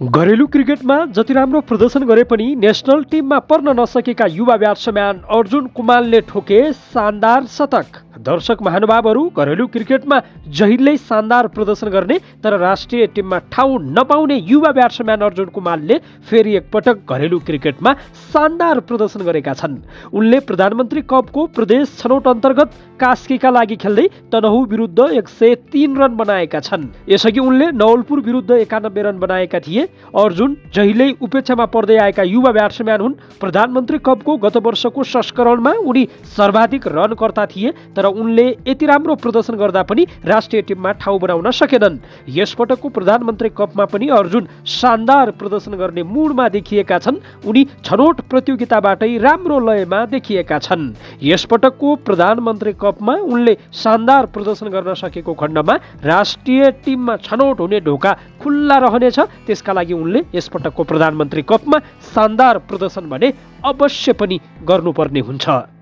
घरेलु क्रिकेटमा जति राम्रो प्रदर्शन गरे पनि नेसनल टिममा पर्न नसकेका युवा ब्याट्सम्यान अर्जुन कुमालले ठोके शानदार शतक। दर्शक महानुभावहरू घरेलु क्रिकेटमा जहिल्यै शानदार प्रदर्शन गर्ने तर राष्ट्रिय टिममा ठाउँ नपाउने युवा ब्याट्सम्यान अर्जुन कुमालले फेरि एकपटक घरेलु क्रिकेटमा शानदार प्रदर्शन गरेका छन्। उनले प्रधानमन्त्री कपको प्रदेश छनौट अन्तर्गत कास्कीका लागि खेल्दै तनहु विरुद्ध 103 रन बनाएका छन्। यसअघि उनले नवलपुर विरुद्ध 91 रन बनाएका थिए। अर्जुन जहिल्यै उपेक्षामा पर्दै आएका युवा ब्याट्सम्यान हुन्। प्रधानमन्त्री कपको गत वर्षको संस्करणमा उनी सर्वाधिक रनकर्ता थिए तर उनले यति राम्रो प्रदर्शन गर्दा पनि राष्ट्रिय टिममा ठाउँ बनाउन सकेनन्। यसपटकको प्रधानमन्त्री कपमा पनि अर्जुन शानदार प्रदर्शन गर्ने मुडमा देखिएका छन्। उनी छनौट प्रतियोगिताबाटै राम्रो लयमा देखिएका छन्। यसपटकको प्रधानमन्त्री कपमा उनले शानदार प्रदर्शन गर्न सकेको खण्डमा राष्ट्रिय टिममा छनौट हुने ढोका खुल्ला रहनेछ। त्यसका लागि उनले यसपटकको प्रधानमन्त्री कपमा शानदार प्रदर्शन भने अवश्य पनि गर्नुपर्ने हुन्छ।